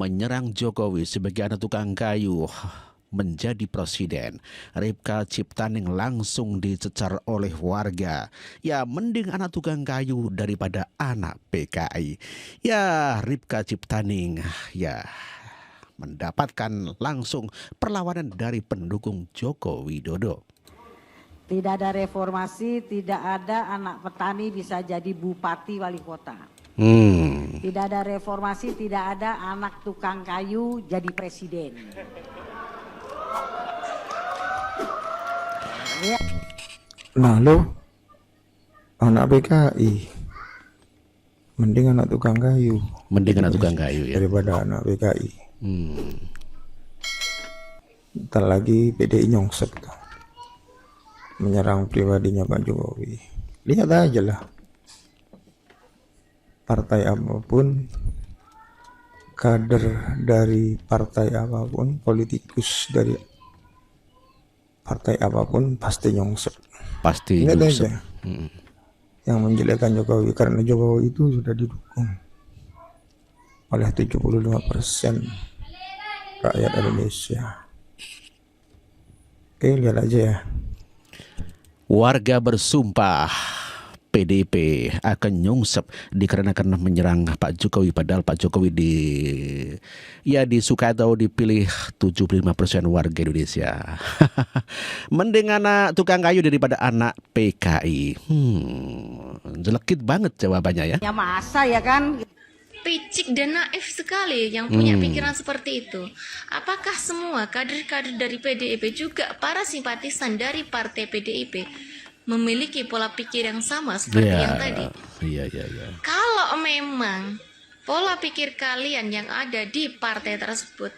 menyerang Jokowi sebagai anak tukang kayu menjadi presiden. Ripka Ciptaning langsung dicecar oleh warga. Ya, mending anak tukang kayu daripada anak PKI. Ya, Ripka Ciptaning ya mendapatkan langsung perlawanan dari pendukung Joko Widodo. Tidak ada reformasi, tidak ada anak petani bisa jadi bupati wali kota. Tidak ada reformasi, tidak ada anak tukang kayu jadi presiden. Nah lo, anak PKI, mending anak tukang kayu. Mending anak tukang kayu ya. Daripada anak PKI. Ntar lagi PDI nyongsep tuh, menyerang pribadinya Pak Jokowi. Lihat aja lah, partai apapun, kader dari partai apapun, politikus dari partai apapun pasti nyongsep. Pasti Ingat nyungsep. aja, yang menjelekkan Jokowi karena Jokowi itu sudah didukung oleh 75% rakyat Indonesia. Oke, lihat aja ya. Warga bersumpah PDIP akan nyungsep dikarenakan menyerang Pak Jokowi, padahal Pak Jokowi disukai atau dipilih 75% warga Indonesia. Mending anak tukang kayu daripada anak PKI. Jelekit banget jawabannya ya. Ya masa ya kan? Picik dan naif sekali yang punya pikiran seperti itu. Apakah semua kader-kader dari PDIP juga para simpatisan dari partai PDIP memiliki pola pikir yang sama seperti yang tadi? Iya. Kalau memang pola pikir kalian yang ada di partai tersebut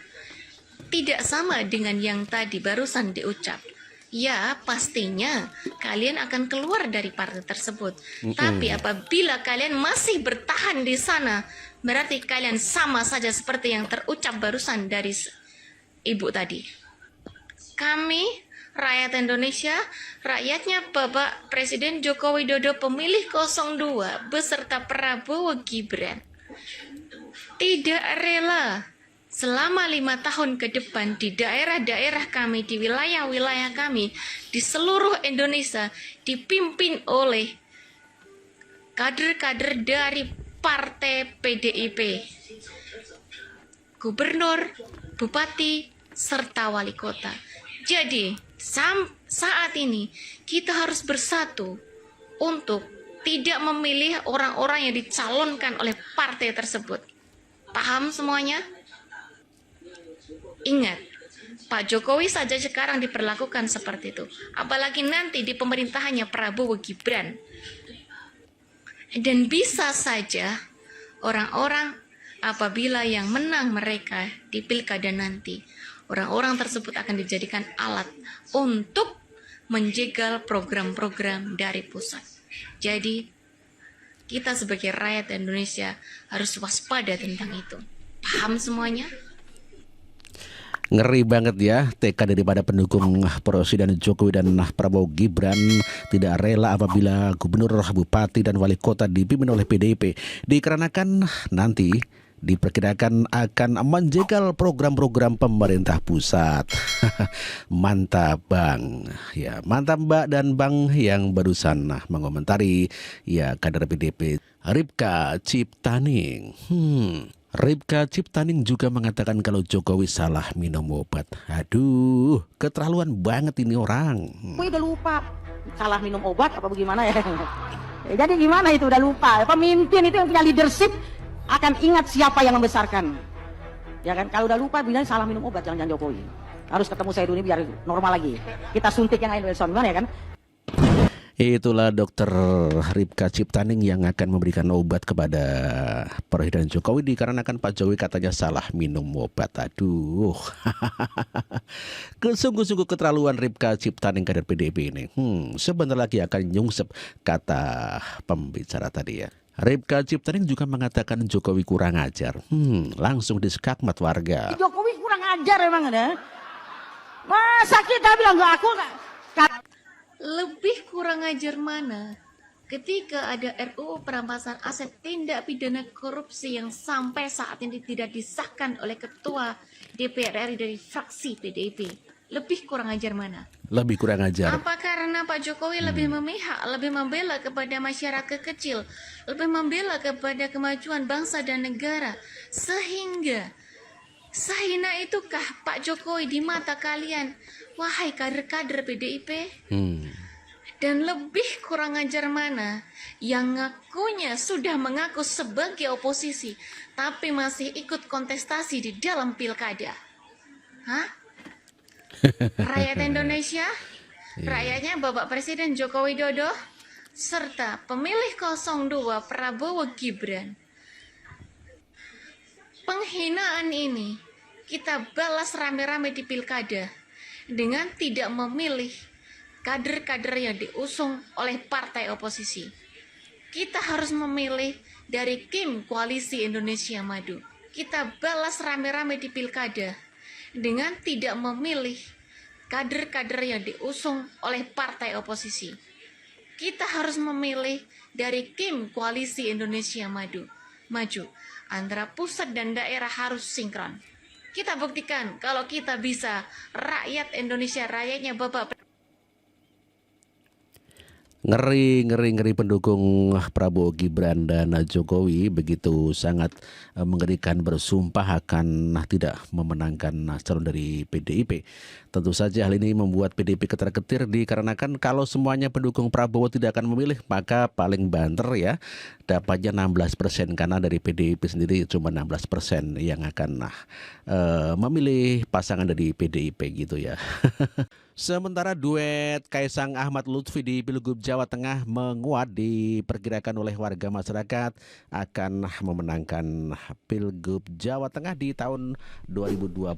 tidak sama dengan yang tadi barusan diucap, ya pastinya kalian akan keluar dari partai tersebut. Tapi apabila kalian masih bertahan di sana, berarti kalian sama saja seperti yang terucap barusan dari ibu tadi. Kami, rakyat Indonesia, rakyatnya Bapak Presiden Joko Widodo pemilih 02 beserta Prabowo Gibran, tidak rela selama 5 tahun ke depan di daerah-daerah kami, di wilayah-wilayah kami, di seluruh Indonesia dipimpin oleh kader-kader dari partai PDIP, gubernur, bupati, serta wali kota. Jadi saat ini kita harus bersatu untuk tidak memilih orang-orang yang dicalonkan oleh partai tersebut. Paham semuanya? Ingat, Pak Jokowi saja sekarang diperlakukan seperti itu, apalagi nanti di pemerintahannya Prabowo Gibran. Dan bisa saja orang-orang apabila yang menang mereka di pilkada nanti, orang-orang tersebut akan dijadikan alat untuk menjegal program-program dari pusat. Jadi kita sebagai rakyat Indonesia harus waspada tentang itu. Paham semuanya? Ngeri banget ya, tekad daripada pendukung Presiden Jokowi dan Prabowo Gibran tidak rela apabila gubernur, bupati, dan wali kota dipimpin oleh PDIP. Dikarenakan nanti diperkirakan akan menjegal program-program pemerintah pusat. Mantap Bang. Ya, mantap Mbak dan Bang yang barusan mengomentari ya kader PDIP Ripka Ciptaning. Ripka Ciptaning juga mengatakan kalau Jokowi salah minum obat. Aduh, keterlaluan banget ini orang. Udah lupa salah minum obat apa bagaimana ya? Jadi gimana itu udah lupa? Pemimpin itu yang punya leadership akan ingat siapa yang membesarkan. Ya kan? Kalau udah lupa bilang salah minum obat, jangan Jokowi. Harus ketemu saya dulu biar normal lagi. Kita suntik yang lain Wilson, gimana ya kan? Itulah Dokter Ripka Ciptaning yang akan memberikan obat kepada Presiden Jokowi dikarenakan Pak Jokowi katanya salah minum obat. Aduh, sungguh-sungguh keterlaluan Ripka Ciptaning kader PDIP ini. Sebentar lagi akan nyungsep kata pembicara tadi ya. Ripka Ciptaning juga mengatakan Jokowi kurang ajar. Langsung diskakmat warga. Jokowi kurang ajar emang ada. Masa kita bilang nggak aku nggak. Lebih kurang ajar mana? ketika ada RUU perampasan aset tindak pidana korupsi yang sampai saat ini tidak disahkan oleh Ketua DPR RI dari fraksi PDIP. Lebih kurang ajar mana? Lebih kurang ajar. Apa karena Pak Jokowi lebih memihak, lebih membela kepada masyarakat kecil, lebih membela kepada kemajuan bangsa dan negara, sehingga sehina itukah Pak Jokowi di mata kalian, wahai kader-kader PDIP? Dan lebih kurang ajar mana yang ngakunya sudah mengaku sebagai oposisi, tapi masih ikut kontestasi di dalam pilkada? Hah? Rakyat Indonesia, rakyatnya Bapak Presiden Joko Widodo, serta pemilih 02 Prabowo Gibran. Penghinaan ini kita balas rame-rame di pilkada dengan tidak memilih kader-kader yang diusung oleh partai oposisi. Kita harus memilih dari tim Koalisi Indonesia Maju. Kita balas rame-rame di pilkada dengan tidak memilih kader-kader yang diusung oleh partai oposisi. Kita harus memilih dari tim Koalisi Indonesia Maju. Antara pusat dan daerah harus sinkron. Kita buktikan kalau kita bisa, rakyat Indonesia, rakyatnya Bapak Ngeri pendukung Prabowo Gibran dan Jokowi begitu sangat mengerikan, bersumpah akan tidak memenangkan calon dari PDIP. Tentu saja hal ini membuat PDIP ketar-ketir dikarenakan kalau semuanya pendukung Prabowo tidak akan memilih, maka paling banter ya dapatnya 16%, karena dari PDIP sendiri cuma 16% yang akan memilih pasangan dari PDIP gitu ya. Sementara duet Kaisang Ahmad Lutfi di Pilgub Jawa Tengah menguat, diperkirakan oleh warga masyarakat akan memenangkan Pilgub Jawa Tengah di tahun 2024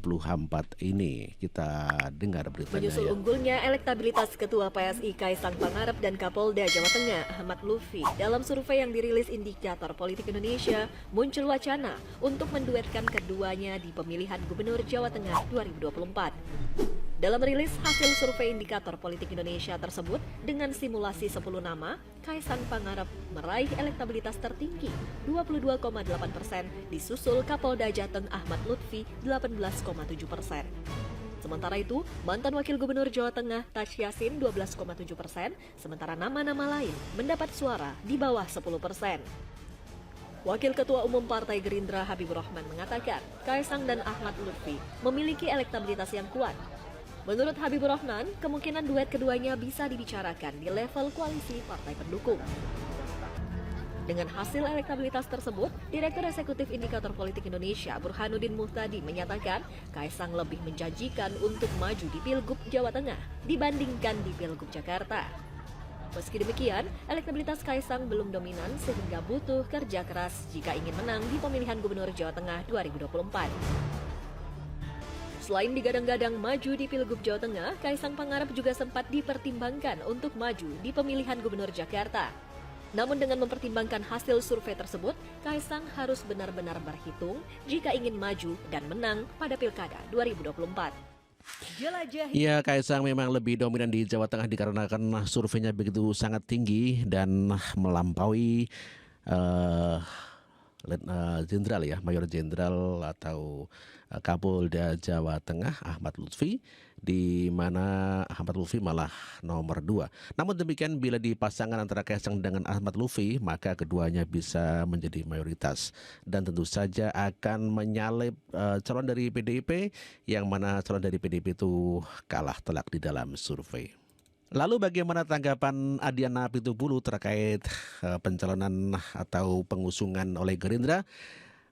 ini. Kita dengar beritanya. Menyusul unggulnya elektabilitas Ketua PSI Kaisang Pangarep dan Kapolda Jawa Tengah Ahmad Lutfi dalam survei yang dirilis Indikator Politik Indonesia, muncul wacana untuk menduetkan keduanya di pemilihan Gubernur Jawa Tengah 2024. Dalam rilis hasil survei Indikator Politik Indonesia tersebut, dengan simulasi 10 nama, Kaisang Pangarep meraih elektabilitas tertinggi 22,8%, disusul Kapolda Jateng Ahmad Lutfi 18,7%. Sementara itu, mantan Wakil Gubernur Jawa Tengah Taj Yassin 12,7%, sementara nama-nama lain mendapat suara di bawah 10%. Wakil Ketua Umum Partai Gerindra Habibur Rahman mengatakan, Kaisang dan Ahmad Lutfi memiliki elektabilitas yang kuat. Menurut Habibur Rahman, kemungkinan duet keduanya bisa dibicarakan di level koalisi partai pendukung. Dengan hasil elektabilitas tersebut, Direktur Eksekutif Indikator Politik Indonesia Burhanuddin Muhtadi menyatakan Kaisang lebih menjanjikan untuk maju di Pilgub Jawa Tengah dibandingkan di Pilgub Jakarta. Meski demikian, elektabilitas Kaisang belum dominan sehingga butuh kerja keras jika ingin menang di pemilihan Gubernur Jawa Tengah 2024. Selain digadang-gadang maju di Pilgub Jawa Tengah, Kaisang Pangarep juga sempat dipertimbangkan untuk maju di pemilihan Gubernur Jakarta. Namun dengan mempertimbangkan hasil survei tersebut, Kaisang harus benar-benar berhitung jika ingin maju dan menang pada Pilkada 2024. Ya, Kaisang memang lebih dominan di Jawa Tengah dikarenakan surveinya begitu sangat tinggi dan melampaui Jenderal ya, Mayor Jenderal atau Kapolda Jawa Tengah Ahmad Lutfi, di mana Ahmad Lutfi malah nomor 2. Namun demikian, bila dipasangkan antara Kaisang dengan Ahmad Lutfi, maka keduanya bisa menjadi mayoritas dan tentu saja akan menyalip calon dari PDIP, yang mana calon dari PDIP itu kalah telak di dalam survei. Lalu bagaimana tanggapan Adiana Pitupulu terkait pencalonan atau pengusungan oleh Gerindra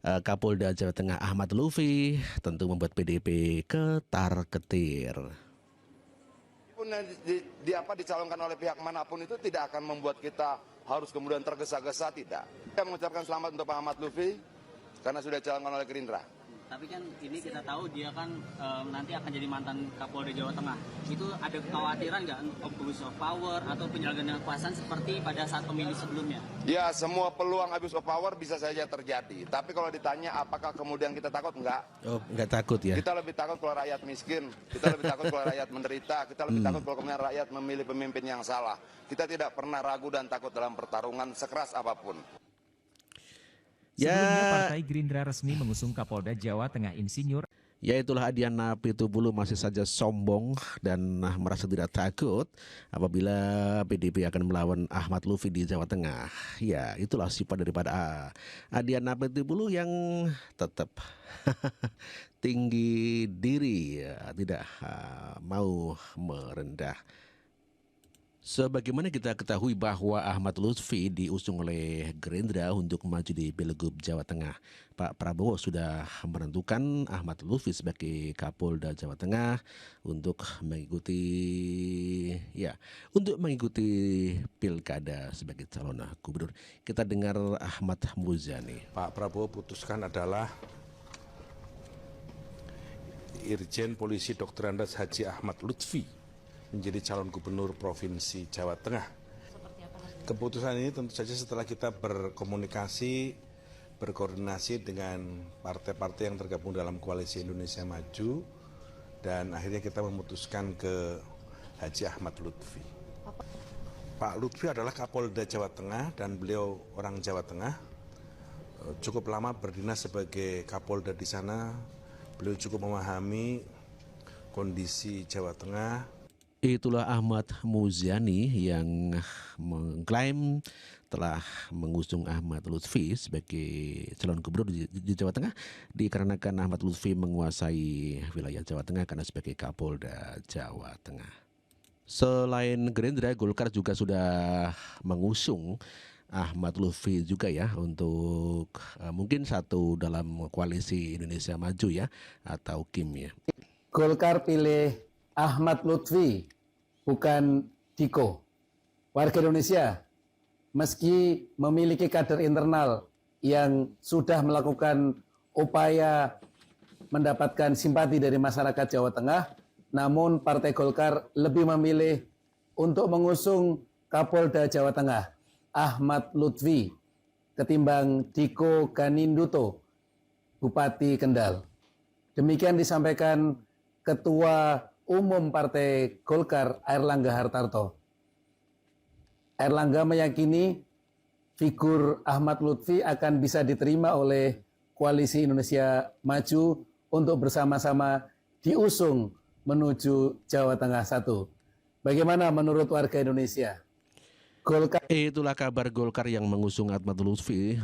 Kapolda Jawa Tengah Ahmad Lutfi? Tentu membuat PDIP ketar-ketir. Dicalonkan oleh pihak manapun itu tidak akan membuat kita harus kemudian tergesa-gesa, tidak. Saya mengucapkan selamat untuk Pak Ahmad Lutfi karena sudah dicalonkan oleh Gerindra. Tapi kan ini kita tahu dia kan nanti akan jadi mantan Kapolda Jawa Tengah. Itu ada kekhawatiran nggak abuse of power atau penyalahgunaan kekuasaan seperti pada saat pemilu sebelumnya? Ya, semua peluang abuse of power bisa saja terjadi. Tapi kalau ditanya apakah kemudian kita takut, enggak. Oh, nggak takut ya? Kita lebih takut kalau rakyat miskin, kita lebih takut kalau rakyat menderita, kita lebih takut kalau kemudian rakyat memilih pemimpin yang salah. Kita tidak pernah ragu dan takut dalam pertarungan sekeras apapun. Sebelumnya Partai Gerindra resmi mengusung Kapolda Jawa Tengah Insinyur. Ya itulah Adiana Pitupulu masih saja sombong dan merasa tidak takut apabila PDIP akan melawan Ahmad Lutfi di Jawa Tengah. Ya itulah sifat daripada Adiana Pitupulu yang tetap tinggi diri, ya, tidak mau merendah. Sebagaimana kita ketahui bahwa Ahmad Lutfi diusung oleh Gerindra untuk maju di Pilgub Jawa Tengah. Pak Prabowo sudah menentukan Ahmad Lutfi sebagai Kapolda Jawa Tengah untuk mengikuti pilkada sebagai calon gubernur. Kita dengar Ahmad Muzani. Pak Prabowo putuskan adalah Irjen Polisi Dr. Andes Haji Ahmad Lutfi menjadi calon gubernur Provinsi Jawa Tengah. Keputusan ini tentu saja setelah kita berkoordinasi dengan partai-partai yang tergabung dalam Koalisi Indonesia Maju, dan akhirnya kita memutuskan ke Haji Ahmad Lutfi. Pak Lutfi adalah Kapolda Jawa Tengah dan beliau orang Jawa Tengah. Cukup lama berdinas sebagai Kapolda di sana, beliau cukup memahami kondisi Jawa Tengah. Itulah Ahmad Muzani yang mengklaim telah mengusung Ahmad Lutfi sebagai calon gubernur di Jawa Tengah dikarenakan Ahmad Lutfi menguasai wilayah Jawa Tengah karena sebagai Kapolda Jawa Tengah. Selain Gerindra, Golkar juga sudah mengusung Ahmad Lutfi juga ya untuk mungkin satu dalam Koalisi Indonesia Maju ya atau KIM ya. Golkar pilih Ahmad Lutfi, bukan Diko. Warga Indonesia, meski memiliki kader internal yang sudah melakukan upaya mendapatkan simpati dari masyarakat Jawa Tengah, namun Partai Golkar lebih memilih untuk mengusung Kapolda Jawa Tengah, Ahmad Lutfi, ketimbang Diko Ganinduto, Bupati Kendal. Demikian disampaikan Ketua Umum Partai Golkar Airlangga Hartarto. Airlangga meyakini figur Ahmad Lutfi akan bisa diterima oleh Koalisi Indonesia Maju untuk bersama-sama diusung menuju Jawa Tengah 1. Bagaimana menurut warga Indonesia? Golkar. Itulah kabar Golkar yang mengusung Ahmad Lutfi,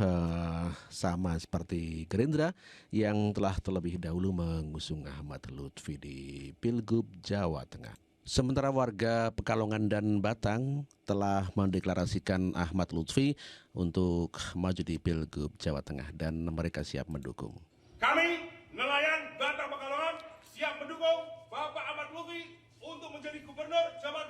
sama seperti Gerindra yang telah terlebih dahulu mengusung Ahmad Lutfi di Pilgub Jawa Tengah. Sementara warga Pekalongan dan Batang telah mendeklarasikan Ahmad Lutfi untuk maju di Pilgub Jawa Tengah dan mereka siap mendukung. Kami nelayan Batang Pekalongan siap mendukung Bapak Ahmad Lutfi untuk menjadi Gubernur Jawa